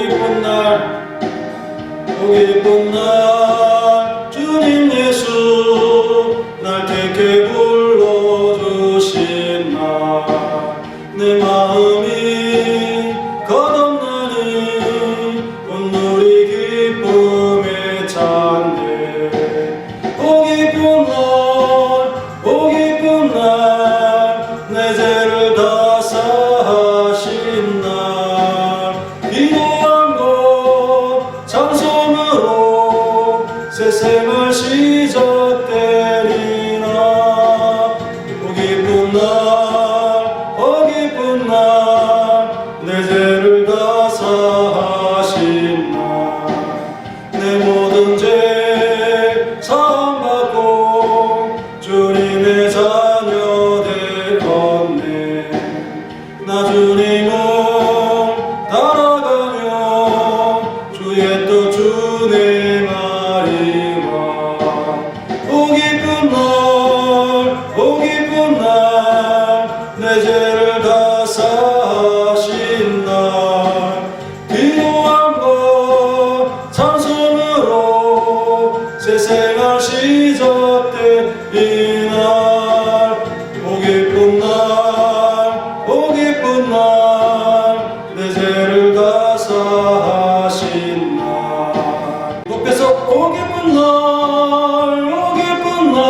기쁜 날, 오 기쁜 날, 주님 예수 날 택해 불러주신 날, 내 마음이 거듭나니 온누리 기쁨에 찬네. 오 기쁜 날, 오 기쁜 날, 내 죄를 다 사하신 날, 기도한 것 찬송으로 새 생활 시작되리나. 오 기쁜 날, 오 기쁜 날, 내 죄를 다 사하신 날, 내 모든 죄 사함받고 주님의 자녀 되었네. 나 주님을 따라가며 주의 뜻 주의 말이와. 오 기쁜 날, 오 기쁜 날, 내 죄를 다 사하신 날, 기도한 것 찬송으로 새 생활 시작된 이날. 오 기쁜 날, 오 기쁜 날, 내 죄를 다 사하신 날. 높여서 오 기쁜 날, 오 기쁜 날,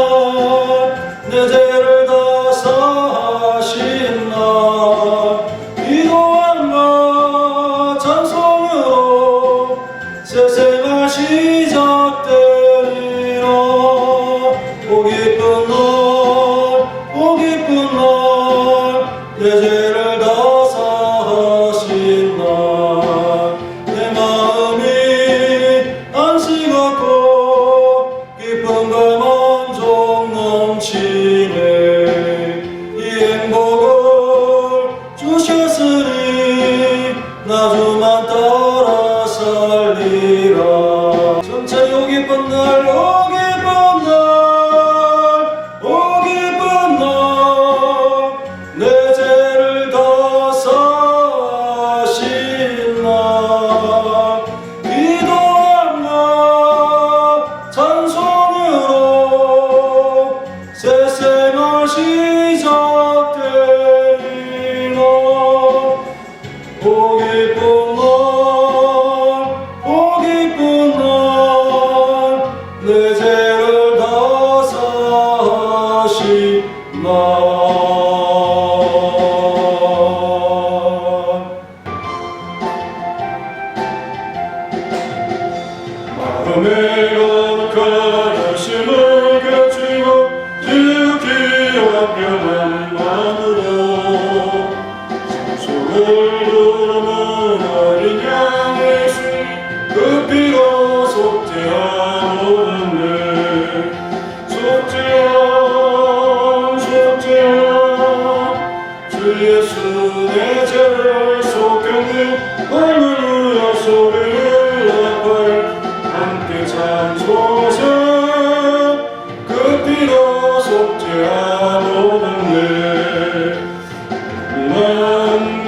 내 죄를 다 사하신 날, 기도한 것 찬송으로 새 생활 시작되리라. 오 기쁜 날, 오 기쁜 날, 내 죄를 다 사하신 날, 내 마음이 안식 얻고 기쁨과 만족 넘치네. 이 행복을 주셨으니 나 주만 따라 살리라. 천천히 오 기쁜 날, 오 기쁜 날, 오 기쁜 날, 내 죄를 다 사하신 날, 기도한 것 찬송으로 새 생활 시작되리라. 오 기쁜 날, 오 기쁜 날, 내 죄를 다 사하신 날. 마음의 거룩한 열심을 갖추고 주 귀한 평안만으로 속을 누르는 어린 양 예수 그 피로 속죄하오네. 속죄함 속죄함 주 예수 내 죄를 속였네. 할렐루야 소리를 아파요 함께 찬송하세. 그 피로 속죄하오네.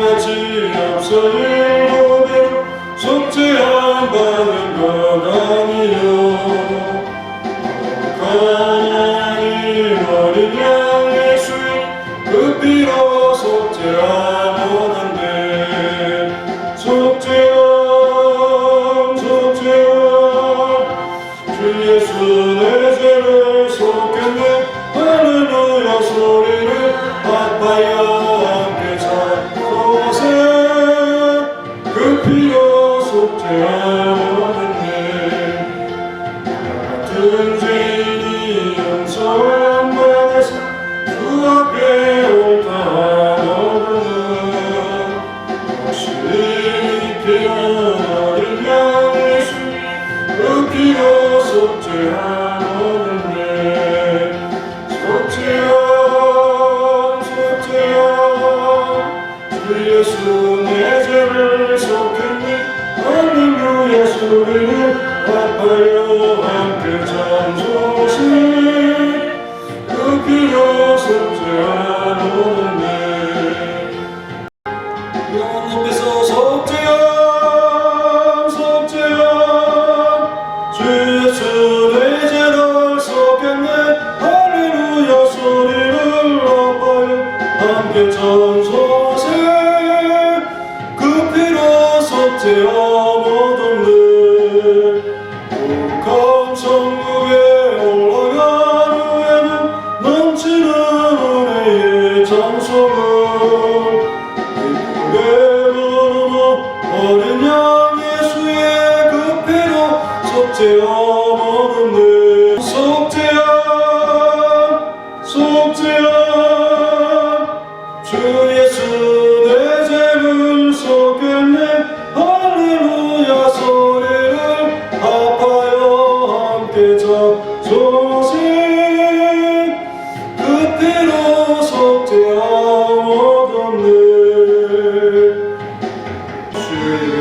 같이 앞서 일곱대로 속죄함 받는 것 아니요. 하나님 어린 양 예수 그 피로 속죄하오는데. 속죄함 속죄함 주 예수 내 죄를 속였네. 할렐루야 소리를 아파요 함께 찬송하세. 그 피로 속죄하오는데. 같은 죄인이 용서함 받아서 주 앞에 옳다 하오는 당신이 피한 어린 양 예수 그 피로 속죄하오는데. 속죄함 속죄함 주 예수 내 죄를 속했네. 할렐루야 소리를 아파요 함께 찬송하세. 그 피로 속죄하오는데. 영원 높여서 속죄함 속죄함 얻었네. 거룩한 천국에 올라간 후에는 넘치는 은혜의 찬송을 기쁘게 부르며 어린 양 예수의 그 피로 속죄함 얻었네. 속죄함 속죄함 주 예수 내 죄를 속였네. 할렐루야 소리를 아파요 함께 잡소서. 그 피로 속죄함 얻었네. 주의 이름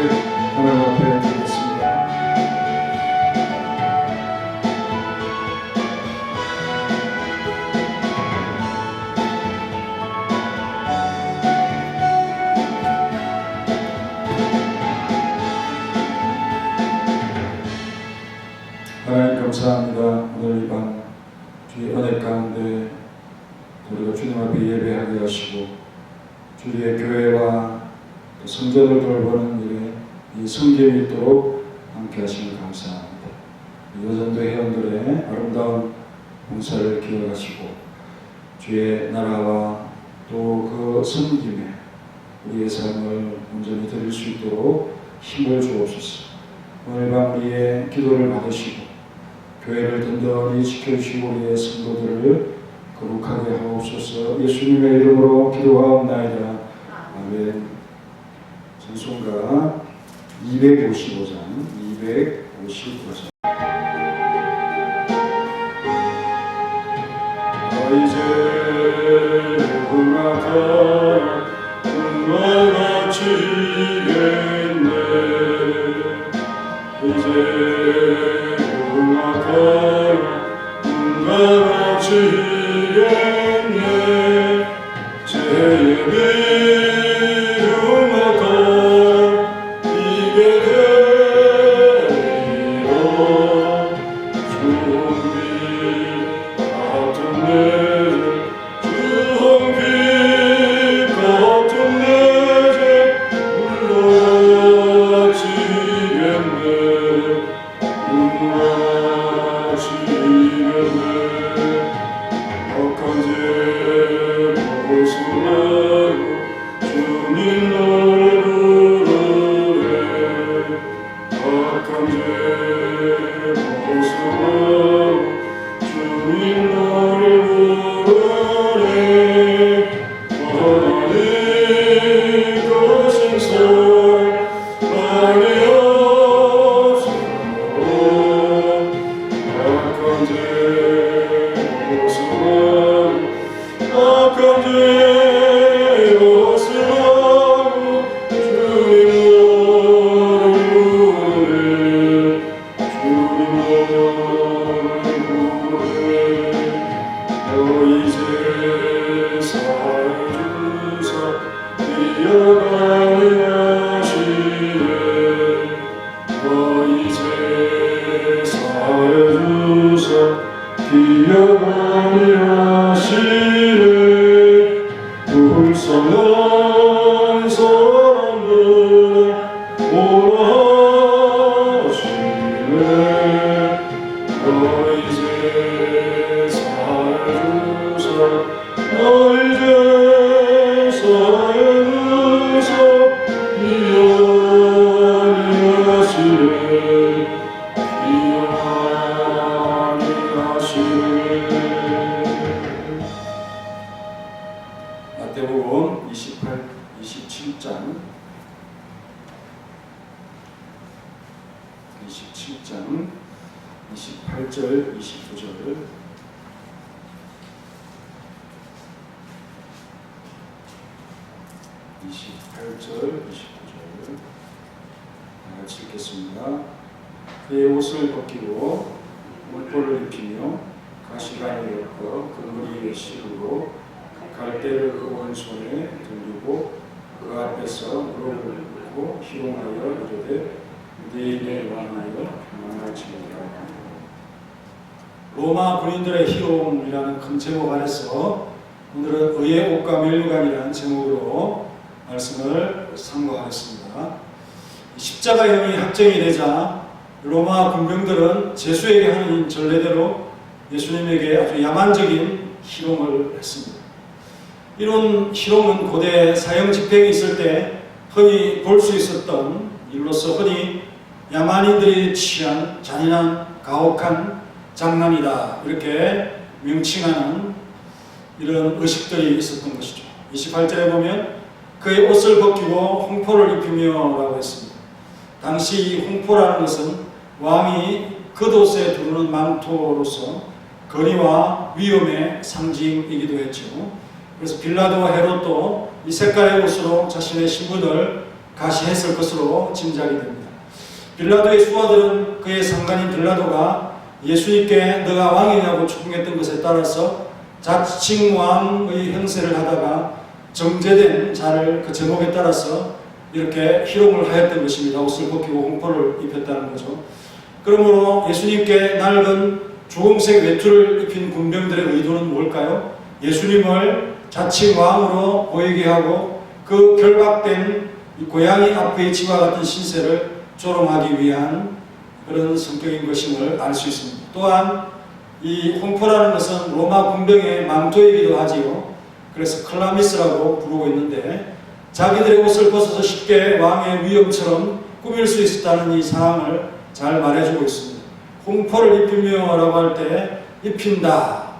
하나님 앞에 드리겠습니다. 하나님 감사합니다. 오늘 이 밤 주의 은혜 가운데 우리가 주님 앞에 예배하게 하시고 주의 교회와 또 성전을 돌보는 일에 이 성경이 있도록 함께 하시니 감사합니다. 여전도 회원들의 아름다운 봉사를 기억하시고 주의 나라와 또 그 섬김에 우리의 삶을 온전히 드릴 수 있도록 힘을 주옵소서. 오늘 밤 우리의 기도를 받으시고 교회를 든든히 지켜주시고 우리의 성도들을 거룩하게 하옵소서. 예수님의 이름으로 기도하옵나이다. 아멘. 찬송가 255장 이제 음악하 음악아치겠네. 이제 음악하 음악아치겠네. 제 예비 음악하 이게 되리로 준비 같은 내 주홍빛 같은 내 죄 물러지겠네. 물러지겠네. 악한 죄 벗어나고 주님 너를 부르네. 악한 죄 벗어나고 주님 너를 부르네. 하나님 그 생살 아니었으므로 악한 죄 벗어나고 악한 죄 벗어나고 주님 너를 부르네. 주님 너를 부르네. 너희 죄 사하여 주사 뛰어가게 하시네. 너희 죄 사하여 주사 뛰어가게 하시네. 불쌍한 사람들을 오라 하시네. 너희 죄 사하여 주사 너희 죄 사하여 주사 귀하게 하시네. 귀하게 하시네. 마태복음 27장 28절 29절 28절 29절 같이 읽겠습니다. 그의 옷을 벗기고 물포를 입히며 가시관을 엮어 그물이 실으로 갈대를 그 오른손에 들고 그 앞에서 무릎을 꿇고 희롱하여 이르되 너희의 왕하여 평안할지니라. 로마 군인들의 희롱이라는 큰 제목 아래서 오늘은 의의 옷과 멸류관이라는 제목으로 말씀을 상고하겠습니다. 십자가형이 확정이 되자 로마 군병들은 제수에게 하는 전례대로 예수님에게 아주 야만적인 희롱을 했습니다. 이런 희롱은 고대 사형 집행이 있을 때 흔히 볼 수 있었던 일로서 흔히 야만인들이 취한 잔인한 가혹한 장난이다 이렇게 명칭하는 이런 의식들이 있었던 것이죠. 28절에 보면 그의 옷을 벗기고 홍포를 입히며 라고 했습니다. 당시 이 홍포라는 것은 왕이 겉옷에 두르는 망토로서 거리와 위험의 상징이기도 했죠. 그래서 빌라도와 헤롯도 이 색깔의 옷으로 자신의 신분을 가시했을 것으로 짐작이 됩니다. 빌라도의 수하들은 그의 상관인 빌라도가 예수님께 너가 왕이냐고 추궁했던 것에 따라서 자칭 왕의 행세를 하다가 정죄된 자를 그 제목에 따라서 이렇게 희롱을 하였던 것입니다. 옷을 벗기고 홍포를 입혔다는 거죠. 그러므로 예수님께 낡은 주홍색 외투를 입힌 군병들의 의도는 뭘까요? 예수님을 자칭 왕으로 보이게 하고 그 결박된 고양이 앞의 쥐와 같은 신세를 조롱하기 위한 그런 성격인 것임을 알 수 있습니다. 또한 이 홍포라는 것은 로마 군병의 망토이기도 하지요. 그래서 클라미스라고 부르고 있는데 자기들의 옷을 벗어서 쉽게 왕의 위엄처럼 꾸밀 수 있었다는 이 사항을 잘 말해주고 있습니다. 홍포를 입히며 라고 할 때 입힌다,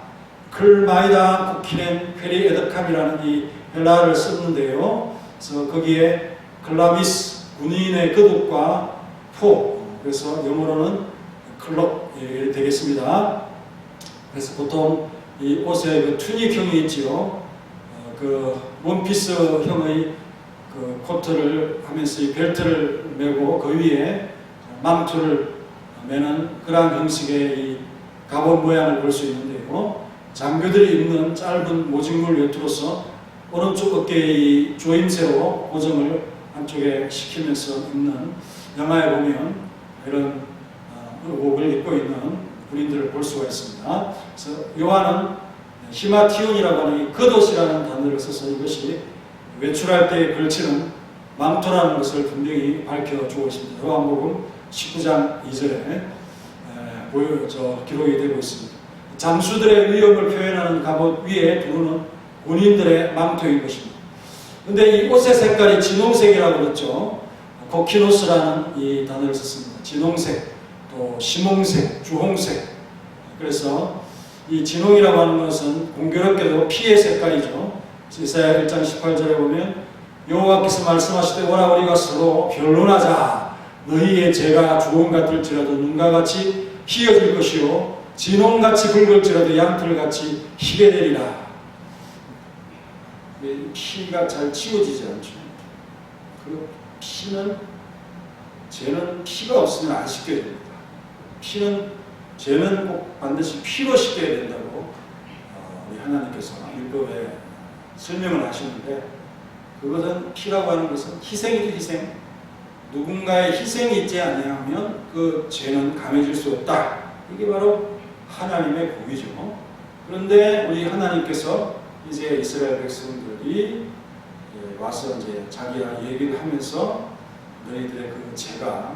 클마이다 쿠키넨 페리 에드캄이라는 이 헬라어를 썼는데요. 그래서 거기에 클라미스, 군인의 겉옷과 포, 그래서 영어로는 클럭이 되겠습니다. 그래서 보통 이 옷에 그 투닉형이 있지요. 그 원피스형의 그 코트를 하면서 이 벨트를 메고 그 위에 망토를 매는 그러한 형식의 이 갑옷 모양을 볼 수 있는데요. 장교들이 입는 짧은 모직물 외투로서 오른쪽 어깨의 이 조임새로 고정을 한쪽에 시키면서 입는 영화에 보면 이런 의복을 입고 있는 군인들을 볼 수가 있습니다. 그래서 요한은 히마티온이라고 하는 이 겉옷이라는 단어를 써서 이것이 외출할 때 걸치는 망토라는 것을 분명히 밝혀주고 있습니다. 요한복음 19장 2절에 기록이 되고 있습니다. 장수들의 위엄을 표현하는 갑옷 위에 두르는 군인들의 망토인 것입니다. 그런데 이 옷의 색깔이 진홍색이라고 그랬죠. 코키노스라는 이 단어를 썼습니다. 진홍색, 또 심홍색, 주홍색. 그래서 이 진홍이라고 하는 것은 공교롭게도 피의 색깔이죠. 이사야 1장 18절에 보면 여호와께서 말씀하시되 오라 우리가 서로 변론하자. 너희의 죄가 주홍 같을지라도 눈과 같이 희어질 것이요 진홍같이 붉을지라도 양털같이 희게 되리라. 피가 잘 치워지지 않죠. 그 피는 죄는 피가 없으면 안 씻겨야 됩니다. 죄는 꼭 반드시 피로 씻겨야 된다고 우리 하나님께서 율법에 설명을 하시는데 그것은 피라고 하는 것은 희생이죠. 희생. 누군가의 희생이 있지 아니하면 그 죄는 감해질 수 없다. 이게 바로 하나님의 공이죠. 그런데 우리 하나님께서 이제 이스라엘 백성들이 와서 이제 자기와 얘기를 하면서 너희들의 그 죄가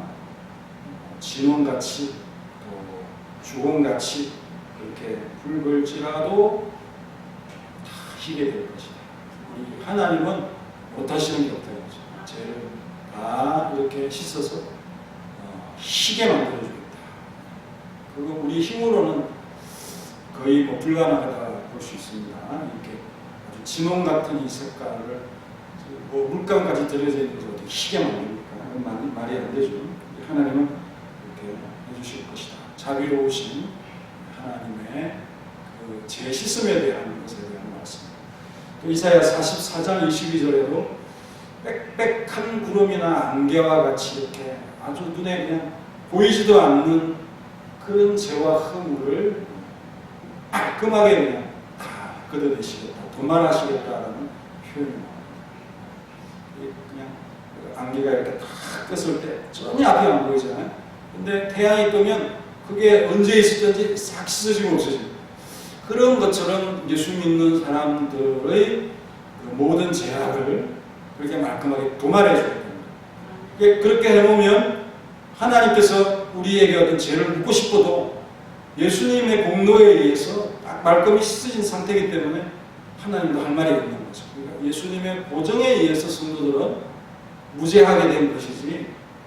진홍같이 또 주홍같이 그렇게 붉을지라도 다 희게 될 것이다. 우리 하나님은 못하시는 게 없다는 거죠. 죄를 다 이렇게 씻어서 희게 만들어주겠다. 그리고 우리 힘으로는 거의 불가능하다 볼 수 있습니다. 이렇게 아주 진홍 같은 이 색깔을 물감까지 들여져 있는 것을 어떻게 희게 만듭니까? 말이 안 되죠. 하나님은 이렇게 해주실 것이다. 자비로우신 하나님의 그 죄 씻음에 대한 것에 대한 말씀. 또 이사야 44장 22절에도 빽빽한 구름이나 안개와 같이 이렇게 아주 눈에 그냥 보이지도 않는 그런 죄와 허물을 깔끔하게 그냥 다 걷어내시겠다, 도말하시겠다라는 표현입니다. 그냥 안개가 이렇게 탁 떴을 때 전혀 앞이 안 보이잖아요. 근데 태양이 뜨면 그게 언제 있었든지 싹 씻어지고 없어집니다. 그런 것처럼 예수 믿는 사람들의 모든 죄악을 그렇게 말끔하게 도말해 주겠다. 그렇게 해놓으면 하나님께서 우리에게 어떤 죄를 묻고 싶어도 예수님의 공로에 의해서 딱 말끔히 씻어진 상태이기 때문에 하나님도 할 말이 없는 거죠. 그러니까 예수님의 보정에 의해서 성도들은 무죄하게 된 것이지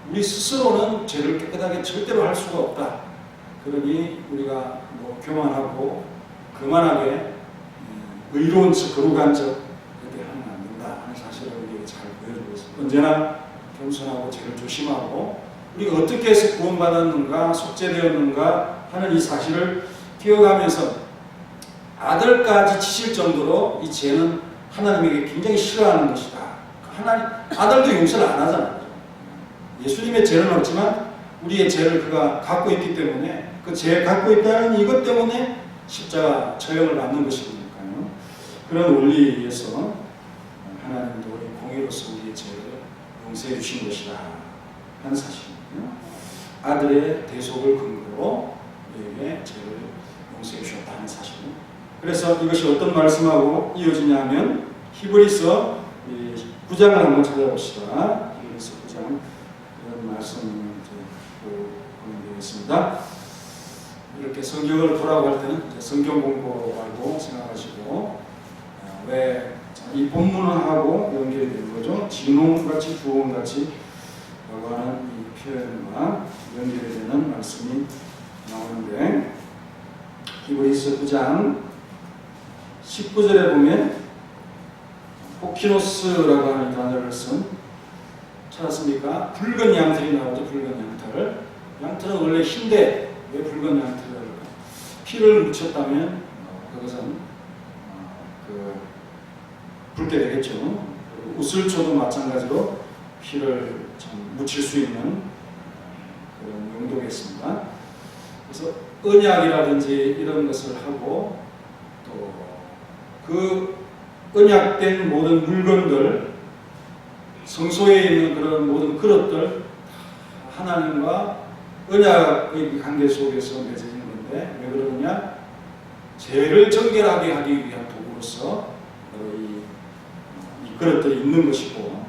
우리 스스로는 죄를 깨끗하게 절대로 할 수가 없다. 그러니 우리가 교만하고 거만하게 의로운 척, 거룩한 척 이렇게 하면 안 된다 하는 사실을 우리에게 잘 보여주고 있습니다. 언제나 겸손하고 죄를 조심하고 우리가 어떻게 해서 구원받았는가, 속죄되었는가 하는 이 사실을 기억하면서 아들까지 치실 정도로 이 죄는 하나님에게 굉장히 싫어하는 것이다. 아들도 용서를 안 하잖아요. 예수님의 죄는 없지만 우리의 죄를 그가 갖고 있기 때문에 그 죄 갖고 있다는 이것 때문에 십자가 처형을 받는 것이니까요. 그런 원리에 의해서 하나님도 공의로서 우리의 죄를 용서해 주신 것이다 하는 사실이거든요. 아들의 대속을 근거로 우리에게 죄를 용서해 주셨다는 사실. 그래서 이것이 어떤 말씀하고 이어지냐 하면 히브리서 9장을 한번 찾아봅시다. 히브리서 9장 이런 말씀을 보면 되겠습니다. 이렇게 성경을 보라고 할 때는 성경 공부라고 생각하시고 왜 이 본문하고 연결이 되는 거죠. 진홍같이 부홍같이 라고 하는 이 표현과 연결이 되는 말씀이 나오는데 히브리서 9장 19절에 보면 포키노스라고 하는 단어를 쓴 찾았습니까? 붉은 양털이 나오죠. 붉은 양털. 양털은 원래 흰데 왜 붉은 양털을 할까? 피를 묻혔다면 그것은 붉게 되겠죠. 우슬초도 마찬가지로 피를 묻힐 수 있는 그런 용도겠습니다. 그래서 언약이라든지 이런 것을 하고 또 그 언약된 모든 물건들, 성소에 있는 그런 모든 그릇들 하나님과 언약의 관계 속에서 맺어지는 건데 왜 그러느냐? 죄를 정결하게 하기 위한 도구로서 이 그릇들이 있는 것이고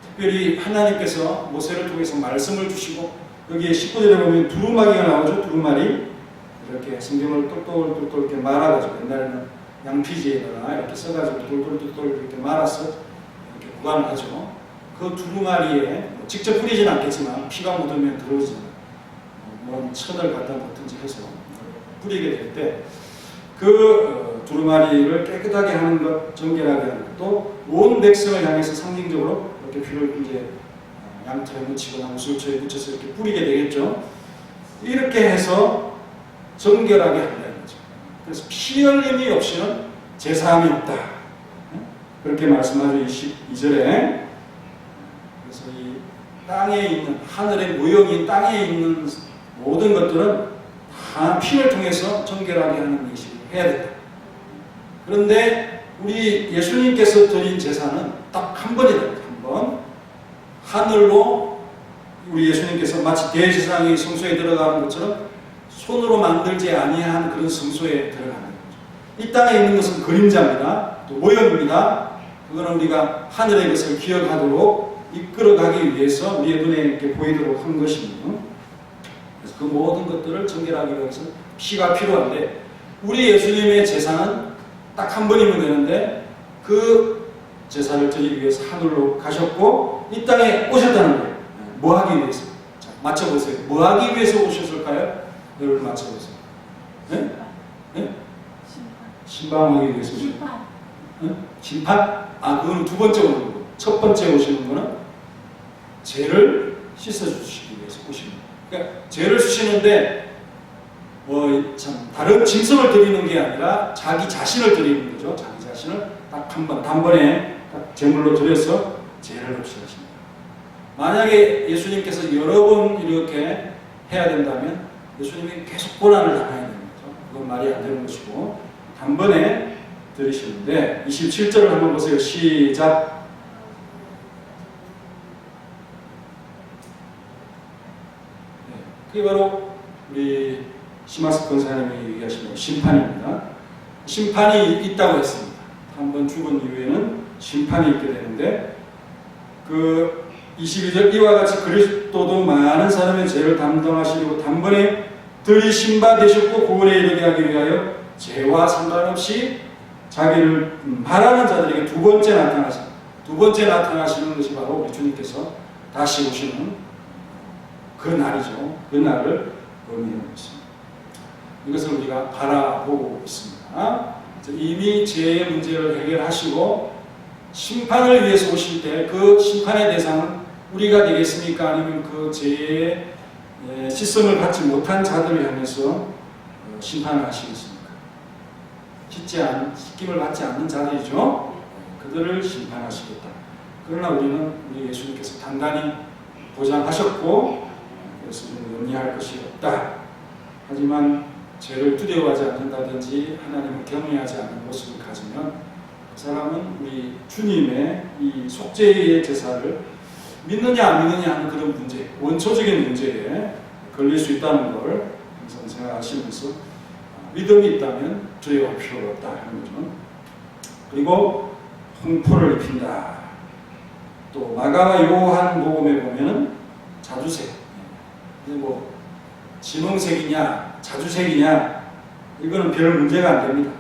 특별히 하나님께서 모세를 통해서 말씀을 주시고 여기에 19절에 보면 두루마리가 나오죠. 두루마리 이렇게 성경을 똘똘똘똘 이렇게 말아가지고 옛날에는 양피지에다가 이렇게 써가지고 똘똘똘똘 이렇게 말아서 이렇게 보관을 하죠. 그 두루마리에 직접 뿌리진 않겠지만 피가 묻으면 들어오잖아요. 뭐 천을 갖다 놓든지 해서 뿌리게 될 때 그 두루마리를 깨끗하게 하는 것, 정결하게 하는 것도 온 백성을 향해서 상징적으로 이렇게 피를 이제 양털에 묻히거나 우슬초에 묻혀서 이렇게 뿌리게 되겠죠. 이렇게 해서 정결하게 한다는 거죠. 그래서 피 흘림이 없이는 제사함이 없다. 그렇게 말씀하죠. 22절에. 그래서 이 땅에 있는 하늘의 모형인 땅에 있는 모든 것들은 다 피를 통해서 정결하게 하는 것이 해야 된다. 그런데 우리 예수님께서 드린 제사는 딱 한 번이다. 한 번. 하늘로 우리 예수님께서 마치 대제사장이 성소에 들어가는 것처럼 손으로 만들지 아니한 그런 성소에 들어가는 거죠. 이 땅에 있는 것은 그림자입니다. 또 모형입니다. 그거는 우리가 하늘의 것을 기억하도록 이끌어가기 위해서 우리의 눈에 이렇게 보이도록 한 것입니다. 그래서 그 모든 것들을 정결하기 위해서 피가 필요한데 우리 예수님의 제사는 딱 한 번이면 되는데 그 제사를 드리기 위해서 하늘로 가셨고 이 땅에 오셨다는 거예요. 뭐 하기 위해서? 자, 맞춰보세요. 뭐 하기 위해서 오셨을까요? 여러분 맞춰보세요. 네? 네? 신방하기 위해서 오신 거예요. 네? 심판? 아, 그거는 두 번째 오는 거고 첫 번째 오시는 거는 죄를 씻어주시기 위해서 오시는 거예요. 그러니까 죄를 씻시는데 참 다른 짐승을 드리는 게 아니라 자기 자신을 드리는 거죠. 자기 자신을 딱 한 번 단번에 딱 제물로 드려서 죄를 없애십니다. 만약에 예수님께서 여러 번 이렇게 해야 된다면 예수님이 계속 고난을 당해야 되는 거죠. 그건 말이 안 되는 것이고 단번에 드리시는데 27절을 한번 보세요. 시작. 네, 그게 바로 우리 시마스 권사님이 얘기하시는 심판입니다. 심판이 있다고 했습니다. 한 번 죽은 이후에는 심판이 있게 되는데 그 22절 이와 같이 그리스도도 많은 사람의 죄를 담당하시려고 단번에 들이신바 되셨고 구원에 이르게 하기 위하여 죄와 상관없이 자기를 말하는 자들에게 두 번째 나타나시는 것이 바로 우리 주님께서 다시 오시는 그 날이죠. 그 날을 의미하고 있습니다. 이것을 우리가 바라보고 있습니다. 이미 죄의 문제를 해결하시고 심판을 위해서 오실 때 그 심판의 대상은 우리가 되겠습니까? 아니면 그 죄의 시선을 받지 못한 자들을 향해서 심판을 하시겠습니까? 씻김을 받지 않는 자들이죠. 그들을 심판하시겠다. 그러나 우리는 우리 예수님께서 단단히 보장하셨고 그래서 우리는 염려할 것이 없다. 하지만 죄를 두려워하지 않는다든지 하나님을 경외하지 않는 모습을 가지면 그 사람은 우리 주님의 이 속죄의 제사를 믿느냐 안 믿느냐 하는 그런 문제, 원초적인 문제에 걸릴 수 있다는 걸 생각하시면서 믿음이 있다면 두려워할 필요가 없다 하는 거죠. 그리고 홍포를 입힌다. 또 마가와 요한 복음에 보면은 자주색. 근데 뭐 진홍색이냐 자주색이냐 이거는 별 문제가 안 됩니다.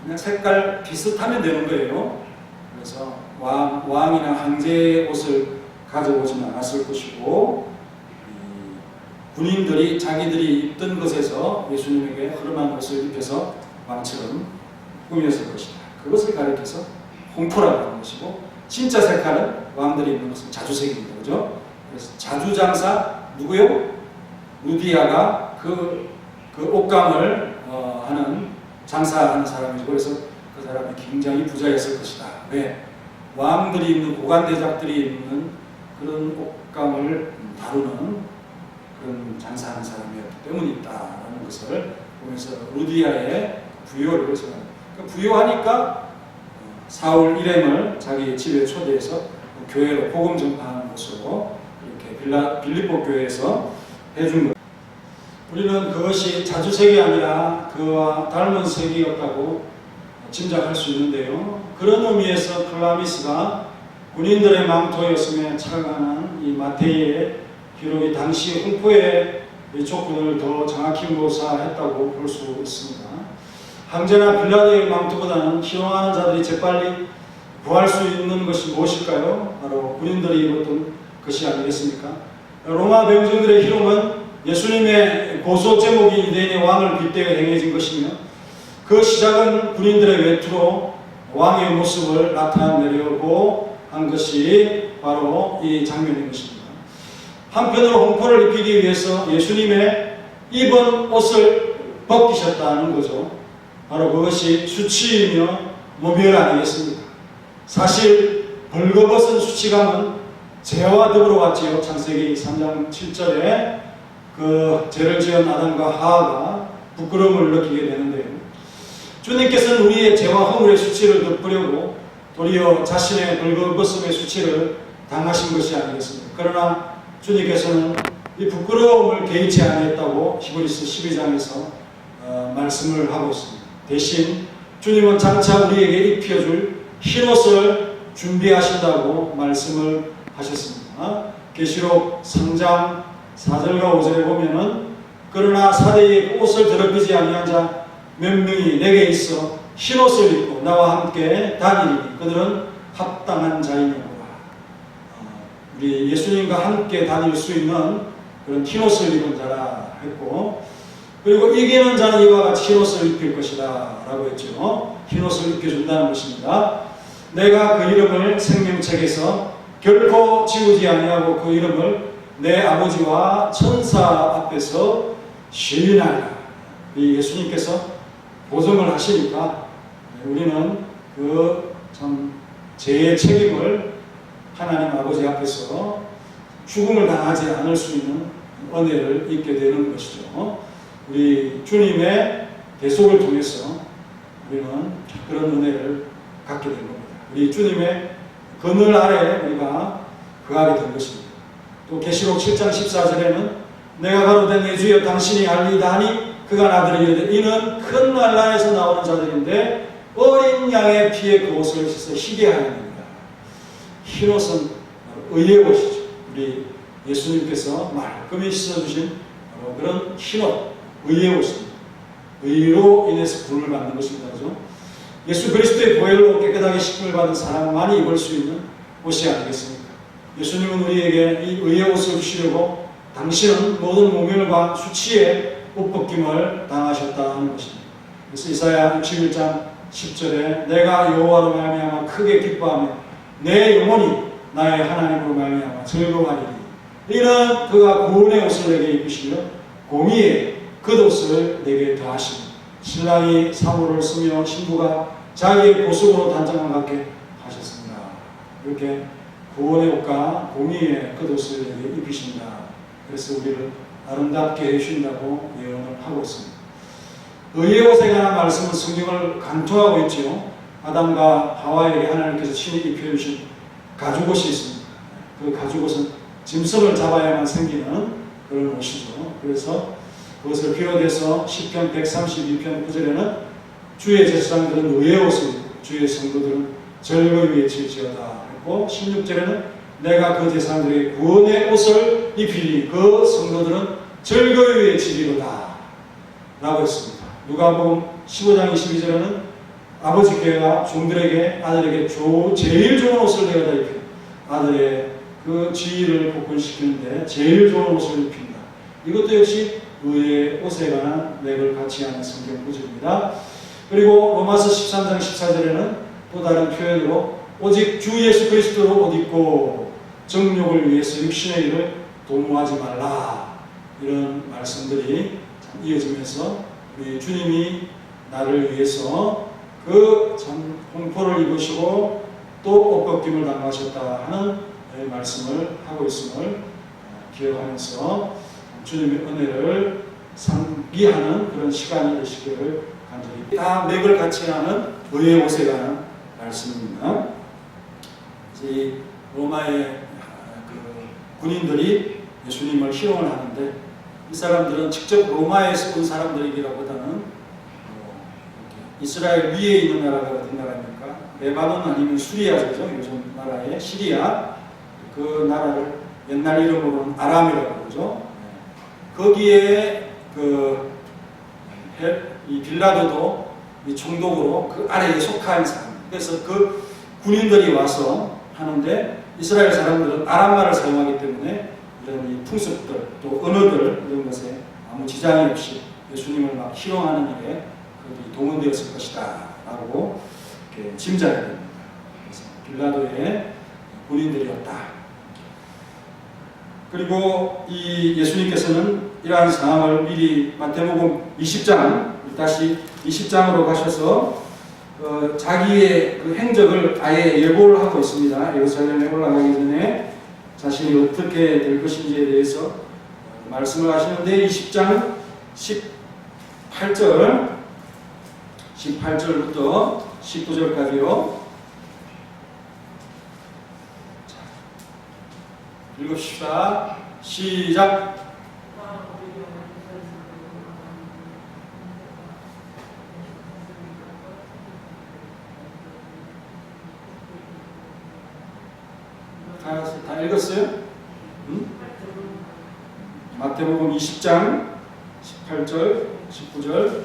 그냥 색깔 비슷하면 되는 거예요. 그래서 왕이나 황제의 옷을 가져오지는 않았을 것이고 군인들이 자기들이 입던 것에서 예수님에게 흐름한 옷을 입혀서 왕처럼 꾸몄을 것이다. 그것을 가리켜서 홍포라고 하는 것이고 진짜 색깔은 왕들이 입는 것은 자주색입니다. 그죠? 그래서 자주장사 누구요? 루디아가 그 옷감을 하는 장사하는 사람이죠. 그래서 그 사람이 굉장히 부자였을 것이다. 왜? 왕들이 입는 고관대작들이 입는 그런 옷감을 다루는 그런 장사하는 사람이었기 때문이다라는 것을 보면서 루디아의 부요를 그러니까 부요하니까 사울 일행을 자기 집에 초대해서 교회로 복음 전파하는 것으로 이렇게 빌립보 교회에서 해준 것. 우리는 그것이 자주색이 아니라 그와 닮은 색이었다고 짐작할 수 있는데요. 그런 의미에서 클라미스가 군인들의 망토였음에 착안한 이 마태의 기록이 당시 홍포의 조건을 더 정확히 묘사했다고 볼 수 있습니다. 황제나 빌라도의 망토보다는 희롱하는 자들이 재빨리 구할 수 있는 것이 무엇일까요? 바로 군인들이 입었던 것이 아니겠습니까? 로마 병정들의 희롱은 예수님의 고소 제목이 유대인의 왕을 빗대어 행해진 것이며 그 시작은 군인들의 외투로 왕의 모습을 나타내려고 한 것이 바로 이 장면인 것입니다. 한편으로 홍포를 입히기 위해서 예수님의 입은 옷을 벗기셨다는 거죠. 바로 그것이 수치이며 모멸 아니겠습니까? 사실 벌거벗은 수치감은 죄와 더불어 왔지요. 창세기 3장 7절에 그 죄를 지은 아담과 하와가 부끄러움을 느끼게 되는데요. 주님께서는 우리의 죄와 허물의 수치를 덮으려고 도리어 자신의 벌거벗음의 수치를 당하신 것이 아니겠습니까? 그러나 주님께서는 이 부끄러움을 개의치 않았다고 히브리서 12장에서 말씀을 하고 있습니다. 대신 주님은 장차 우리에게 입혀줄 흰옷을 준비하신다고 말씀을 하셨습니다. 계시록 3장 4절과 5절에 보면은 그러나 사대의 옷을 더럽히지 아니한 자 몇 명이 내게 있어 흰옷을 입고 나와 함께 다니니 그들은 합당한 자이니라. 우리 예수님과 함께 다닐 수 있는 그런 흰옷을 입은 자라 했고, 그리고 이기는 자는 이와 같이 흰옷을 입힐 것이다 라고 했죠. 흰옷을 입혀준다는 것입니다. 내가 그 이름을 생명책에서 결코 지우지 아니하고 그 이름을 내 아버지와 천사 앞에서 시인하리라. 이 예수님께서 보증을 하시니까 우리는 그 참 죄의 책임을 하나님 아버지 앞에서 죽음을 당하지 않을 수 있는 은혜를 입게 되는 것이죠. 우리 주님의 대속을 통해서 우리는 그런 은혜를 갖게 된 겁니다. 우리 주님의 그늘 아래 우리가 거하게 된 것입니다. 또 계시록 7장 14절에는 내가 가로되 내 주여 당신이 알리다 하니 그가 나더러 이르되 이는 큰 난란에서 나오는 자들인데 어린 양의 피에 그 옷을 씻어 희게 하느니라. 흰옷은 의의 옷이죠. 우리 예수님께서 말끔히 씻어주신 그런 흰옷, 의의 옷입니다. 의로 인해서 구원을 받는 것입니다. 그죠? 예수 그리스도의 보혈로 깨끗하게 씻김을 받은 사람만이 입을 수 있는 옷이 아니겠습니까? 예수님은 우리에게 이 의의 옷을 주시려고 당신은 모든 모멸과 수치의 옷벗김을 당하셨다는 것입니다. 그래서 이사야 61장 10절에 내가 여호와로 말미암아 크게 기뻐하며 내 영혼이 나의 하나님으로 말미암아 즐거워하리니 이는 그가 구원의 옷을 내게 입히시며 공의의 겉옷을 내게 더하시니 신랑이 사모를 쓰며 신부가 자기의 보석으로 단장을 갖게 하셨습니다. 이렇게 구원의 옷과 공의의 겉옷을 내게 입히신다. 그래서 우리를 아름답게 해주신다고 예언을 하고 있습니다. 의의 옷에 관한 말씀은 성경을 간통하고 있지요. 아담과 하와에게 하나님께서 친히 입혀주신 가죽옷이 있습니다. 그 가죽옷은 짐승을 잡아야만 생기는 그런 옷이죠. 그래서 그것을 비롯해서 시편 132편 9절에는 주의 제사장들은 의의 옷을 주의 성도들은 절거 위에 칠지어다 했고 16절에는 내가 그 제사장들에게 구원의 옷을 입히니 그 성도들은 절거 위에 칠리로다 라고 했습니다. 누가복음 15장 22절에는 아버지께가 종들에게 아들에게 제일 좋은 옷을 내가 다 입히고 아들의 그 지위를 복권시키는데 제일 좋은 옷을 입힌다. 이것도 역시 의의 옷에 관한 맥을 같이 하는 성경 구절입니다. 그리고 로마서 13장 14절에는 또 다른 표현으로 오직 주 예수 그리스도로 옷 입고 정욕을 위해서 육신의 일을 도모하지 말라. 이런 말씀들이 이어지면서 우리 주님이 나를 위해서 그 참 공포를 입으시고 또 옷벗김을 당하셨다 하는 말씀을 하고 있음을 기억하면서 주님의 은혜를 상기하는 그런 시간이 되시기를 간절히 다 맥을 같이 하는 의의 옷에 관한 말씀입니다. 이제 로마의 그 군인들이 예수님을 희롱을 하는데 이 사람들은 직접 로마에서 온 사람들이기보다는 이스라엘 위에 있는 나라가 어떤 나라입니까? 레바논 아니면 수리아죠. 요즘 나라의 시리아 그 나라를 옛날 이름으로는 아람이라고 그러죠. 거기에 이 빌라도도 이 총독으로 그 아래에 속한 사람. 그래서 그 군인들이 와서 하는데 이스라엘 사람들은 아람말을 사용하기 때문에 이런 이 풍습들 또 언어들 이런 것에 아무 지장이 없이 예수님을 막 희롱하는 일에 그들이 동원되었을 것이다 라고 이렇게 짐작이 됩니다. 그래서 빌라도의 군인들이었다. 그리고 이 예수님께서는 이러한 상황을 미리 마태복음 20장 다시 20장으로 가셔서 자기의 그 행적을 아예 예고를 하고 있습니다. 예루살렘에 올라가기 전에 자신이 어떻게 될 것인지에 대해서 말씀을 하시는데 20장 18절부터 19절까지요. 읽읍시다. 시작. 다 읽었어요? 응? 마태복음 20장 18절, 19절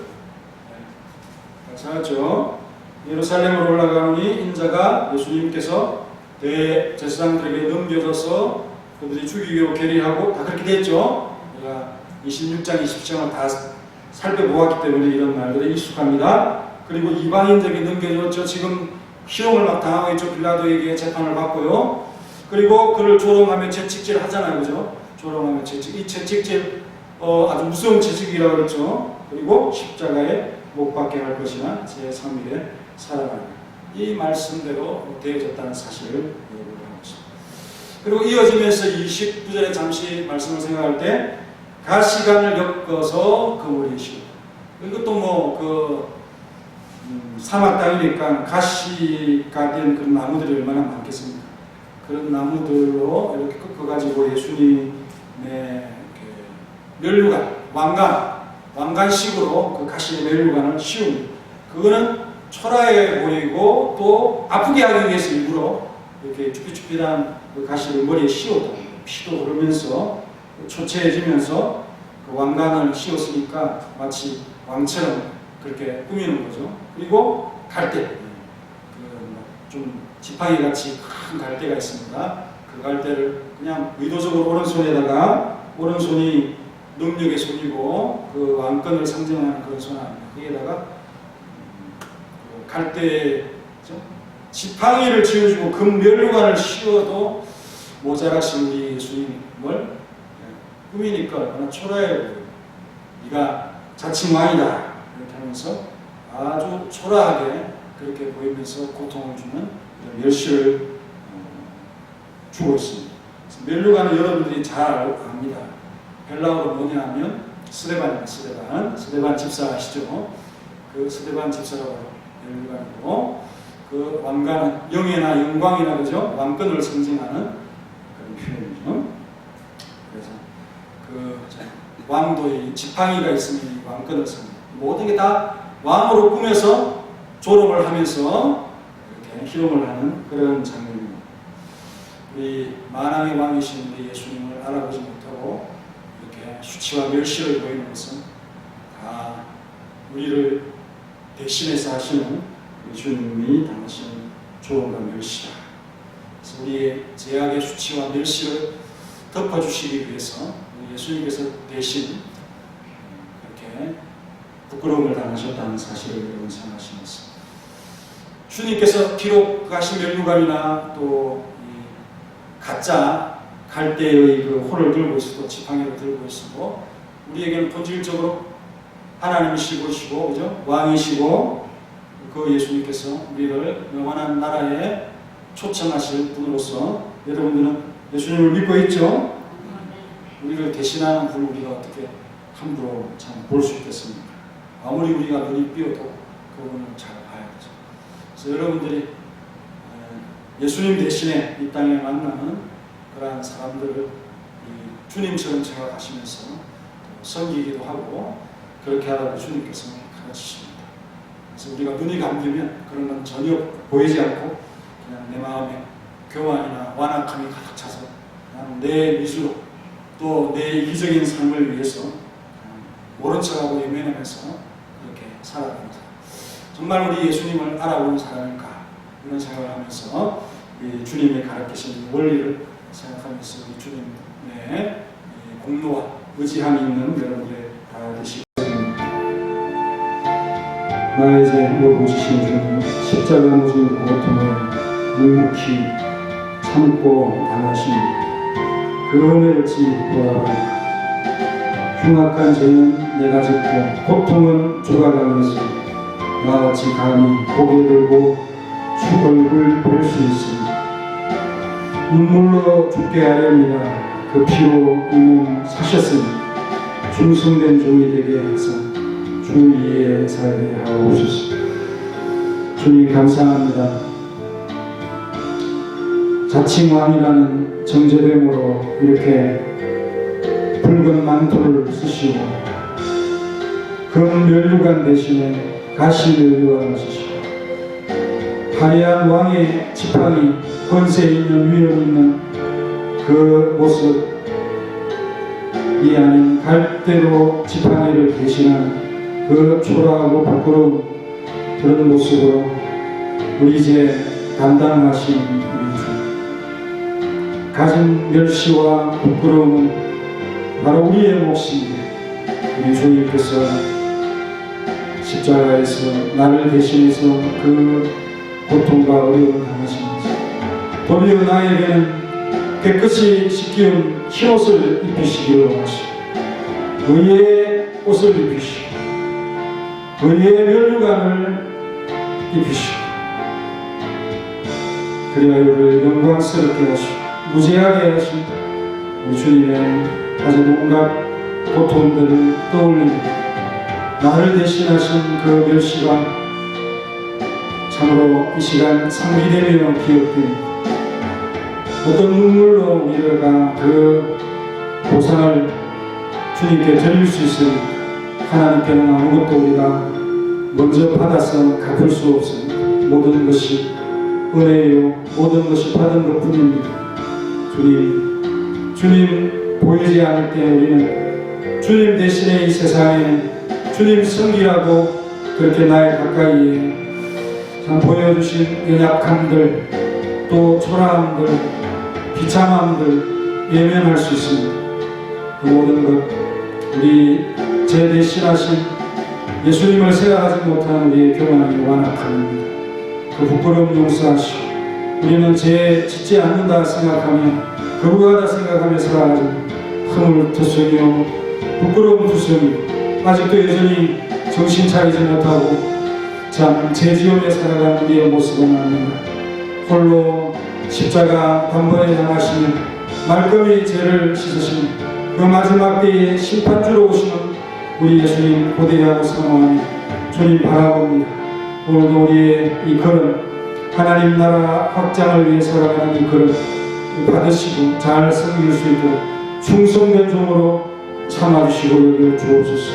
같이 하죠. 예루살렘으로 올라가니 인자가 예수님께서 대제사장들에게 넘겨져서 그들이 죽이기로 계리하고 다 그렇게 됐죠. 우리가 26장, 27장을 다 살펴보았기 때문에 이런 말들이 익숙합니다. 그리고 이방인들에게 넘겨졌죠. 지금 희롱을 막 당하고 있죠. 빌라도에게 재판을 받고요. 그리고 그를 조롱하며 채찍질 하잖아요. 그죠? 조롱하며 채찍. 이 채찍질 아주 무서운 채찍이라고 그랬죠. 그리고 십자가에 못 박게 할 것이나 제3일에 살아나는 이 말씀대로 되어졌다는 사실을 예고를 하고 있습니다. 그리고 이어지면서 29절에 잠시 말씀을 생각할 때 가시관을 엮어서 그물이 씌우다. 이것도 사막 땅이니까 가시가 된 그런 나무들이 얼마나 많겠습니까? 그런 나무들로 이렇게 꺾어가지고 예수님의 면류관, 왕관식으로 그 가시의 면류관을 씌웁니다. 그거는 초라해 보이고 또 아프게 하기 위해서 일부러 이렇게 쭈삣쭈삣한 그 가시를 머리에 씌웠다. 피도 흐르면서 초췌해지면서 그 왕관을 씌웠으니까 마치 왕처럼 그렇게 꾸미는 거죠. 그리고 갈대, 좀 지팡이 같이 큰 갈대가 있습니다. 그 갈대를 그냥 의도적으로 오른손에다가, 오른손이 능력의 손이고 그 왕권을 상징하는 그런 손 아닙니다. 거기에다가 그 갈대, 지팡이를 쥐어주고 금면류관을 씌워도 모자라신 우리 예수님을 꾸미니까 얼마나 초라해 보여요. 네가 자칭 왕이다 이렇게 하면서 아주 초라하게 그렇게 보이면서 고통을 주는 멸시를 주고 있습니다. 멸류관은 여러분들이 잘 압니다. 헬라어로 뭐냐 하면 스데반입니다. 스데반 집사 아시죠? 그 스데반 집사라고 멸류관이고, 그 왕관은 영예나 영광이나 그죠? 왕권을 상징하는 그런 표현이죠. 그래서 그 왕도 이 지팡이가 있으면 왕권을 상징. 모든 게 다 왕으로 꾸며서 조롱을 하면서 이렇게 희롱을 하는 그런 장면입니다. 우리 만왕의 왕이신 우리 예수님을 알아보지 못하고 이렇게 수치와 멸시를 보이는 것은 다 우리를 대신해서 하시는 우리 주님이 당하신 조롱과 멸시다. 그래서 우리의 죄악의 수치와 멸시를 덮어주시기 위해서 우리 예수님께서 대신 이렇게 부끄러움을 당하셨다는 사실을 여러분 생각하시면서, 주님께서 비록 가신 멸류관이나 또 가짜 갈대의 그 홀을 들고 있어도, 지팡이를 들고 있어도 우리에게는 본질적으로 하나님이시고 그죠? 왕이시고 그 예수님께서 우리를 영원한 나라에 초청하실 분으로서 여러분들은 예수님을 믿고 있죠? 우리를 대신하는 분을 우리가 어떻게 함부로 참 볼 수 있겠습니까? 아무리 우리가 눈이 삐어도 그분을 잘 봐야죠. 그래서 여러분들이 예수님 대신에 이 땅에 만나는 그러한 사람들을 주님처럼 생각하시면서 섬기기도 하고 그렇게 하라고 주님께서 가르치십니다. 그래서 우리가 눈이 감기면 그런 건 전혀 보이지 않고 그냥 내 마음에 교만이나 완악함이 가득 차서 그냥 내 위주로 또 내 이기적인 삶을 위해서 모른 척하고 외면하면서 그렇게 살아갑니다. 정말 우리 예수님을 알아보는 사람일까? 이런 생각을 하면서 주님의 가르치신 원리를 생각하면서 우리 주님의 공로와 의지함이 있는 여러분들의 다 되시겠습니다. 나의 죄 물어보시신 주님, 십자가 무진 고통을 묵묵히 참고 당하신 그 은혜를 보아라. 흉악한 죄는 내가 짓고 고통은 조각하면서 나같이 감히 고개 들고 주 얼굴 볼 수 있습니다. 눈물로 죽게 하렵니다. 그 피로 이는 사셨으니 충성된 종이 되게 해서 주 위에 살게 하옵소서. 주님 감사합니다. 자칭 왕이라는 정제됨으로 이렇게 붉은 만토를 쓰시고 금 면류관 대신에 가시 면류관을 쓰시고 화려한 왕의 지팡이, 권세 있는 위력 있는 그 모습, 이 안에 갈대로 지팡이를 대신한 그 초라하고 부끄러운 그런 모습으로 우리 이제 담당하신 우리 주, 가진 멸시와 부끄러움은 바로 우리의 몫인데 우리 주님께서 십자가에서 나를 대신해서 그 고통과 어려움을 당하시면서 도리어 나에게는 깨끗이 씻기운 흰옷을 입히시기를 원하시고 의의 옷을 입히시고 의의 면류관을 입히시고 그리하여 우리를 영광스럽게 하시고 무죄하게 하신 우리 주님의 가진 온갖 고통들을 떠올리며 나를 대신하신 그 멸시가 참으로 이 시간 상기되며 기억됩니다. 어떤 눈물로 우리가 그 보상을 주님께 드릴 수 있습니까? 하나님께는 아무것도 우리가 먼저 받아서 갚을 수 없습니다. 모든 것이 은혜요 모든 것이 받은 것 뿐입니다. 주님, 주님 보이지 않을 때 우리는 주님 대신에 이 세상에 주님 섬기라고 그렇게 나의 가까이에 참 보여주신 연약함들 또 초라함들 비참함들 외면할 수 있습니다. 그 모든 것 우리 제 대신하신 예수님을 생각하지 못하는 우리의 교만이 완악함입니다. 그 부끄러움 용서하시고 우리는 죄 짓지 않는다 생각하며 거룩하다 생각하며 살아가지고 허물투성이요 부끄러움 투성이고 아직도 여전히 정신 차리지 못하고 참 죄지음에 살아가는 우리의 모습은 아닌가. 홀로 십자가 단번에 당하시는 말끔히 죄를 씻으시는 그 마지막 때에 심판주로 오시는 우리 예수님 고대하고 사모하며 주님 바라봅니다. 오늘도 우리의 이 걸음 하나님 나라 확장을 위해 살아가는 이 걸음 받으시고 잘 섬길 수 있도록 충성된 종으로 참아주시고 여겨 주옵소서.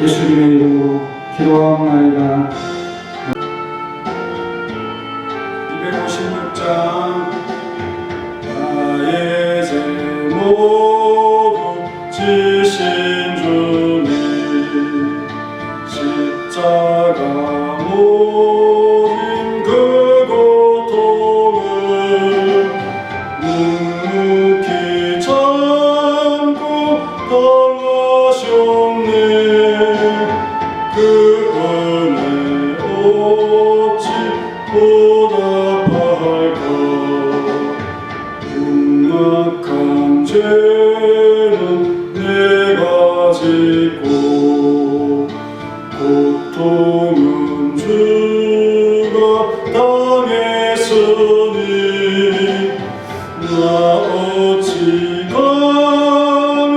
예수님의 이름으로 기도하옵나이다. 256장 나의 죄 모두 지신 주님 십자가 모인 그 고통을 묵묵히 참고 당하셨네. 그 은혜 어찌 보답할까. 흉악한 죄는 내가 짓고 고통은 주가 당했으니 나 어찌 감히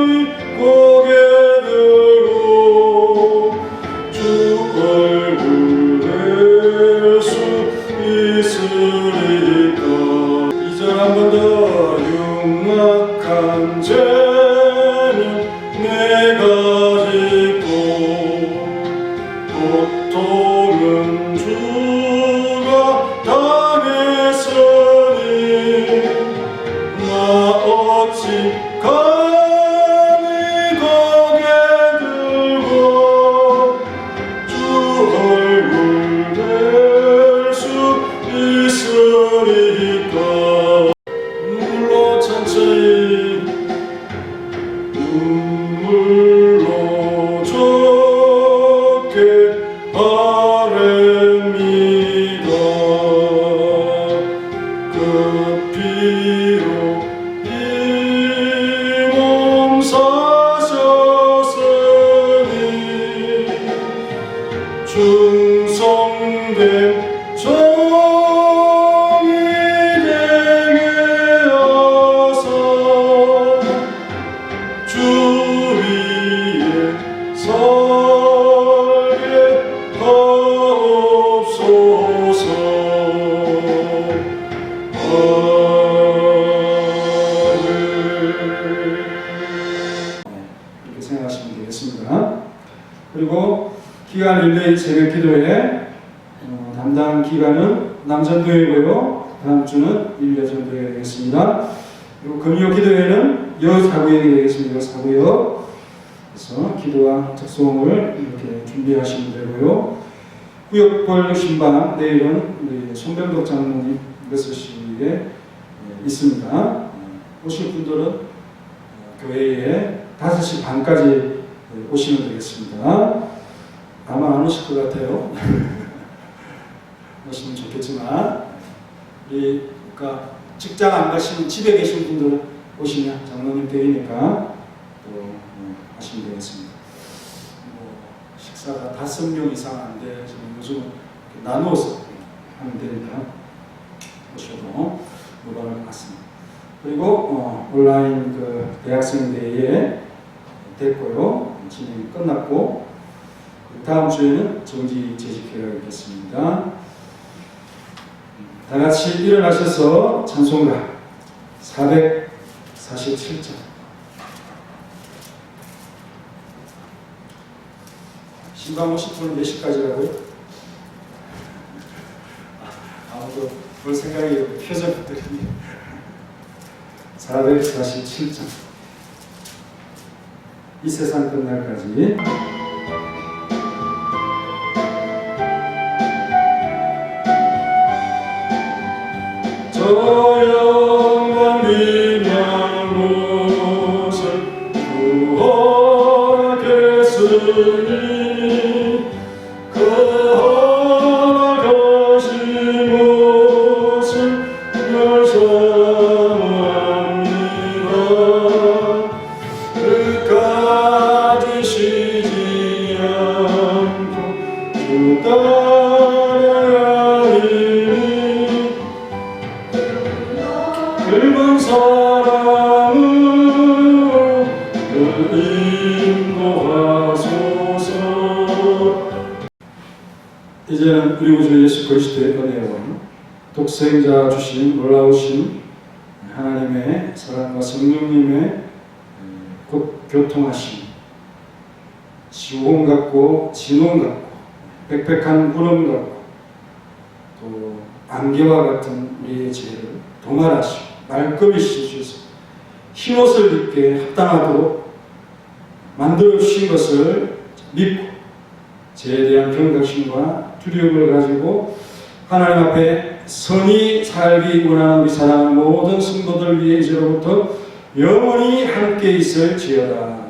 고개 들고 주 얼굴 뵐 수 있으리까. 2절 한 번 더. 흉악한 죄는 내가 짓고 고통은 주가 당했으니 나 어찌 감히 고개 들고 주 얼굴 뵐 수 있으리까. 눈물로 천천히 눈물로 좁게 바랍니다. 그 피로 이 몸 사셨으니 충성된 종이 되게 하사 주 위에 살게 하옵소서. 이렇게 생각하시면 되겠습니다. 그리고 기간 릴레이 새벽 기도회 담당 기간은 남전도회고요. 다음 주는 일여전도회가 되겠습니다. 그리고 금요 기도회는 여사구역이 되겠습니다. 여사구역. 그래서 기도와 특송을 이렇게 준비하시면 되고요. 구역별 신방 내일은 우리 손병덕 장로님 6시에 있습니다. 오실 분들은 교회에 5시 반까지 오시면 되겠습니다. 아마 안 오실 것 같아요. 오시면 좋겠지만 우리 그러니까 직장 안 가시는 집에 계신 분들은 오시면 장로님 댁이니까 또 하시면 되겠습니다. 식사가 5명 이상 안 돼. 지금 요즘은 나누어서 하면 되니까 오셔도 무방할 것 같습니다. 그리고 온라인 그 대학생 대회에 됐고요. 진행이 끝났고 다음 주에는 정기 재직회가 있겠습니다. 다 같이 일어나셔서 찬송가 447장. 신방 오실 분은 몇 시까지라고요? 아무도 볼 생각이 표정들이 447장. 이 세상 끝날까지 저 영광 빛난 곳을 구원하겠으니 그 허락하신 곳을 열성합니다. 끝까지 쉬지 않고 주 따라가리니 늙은 사랑으로 인도하소서. 이제는 우리 구주 예수 그리스도의 은혜와 독생자 주신 놀라우신 하나님의 사랑과 성령님의 교통하심, 지원 같고 진원 같고 빽빽한 구름 같고 또 안개와 같은 우리의 죄를 도말하시고 말끔히 씻으셔서 흰옷을 입게 합당하도록 만들어 주신 것을 믿고 죄에 대한 경각심과 두려움을 가지고 하나님 앞에 선히 살기 원하는 우리 사랑하는 모든 성도들 위해 이제로부터 영원히 함께 있을지어다.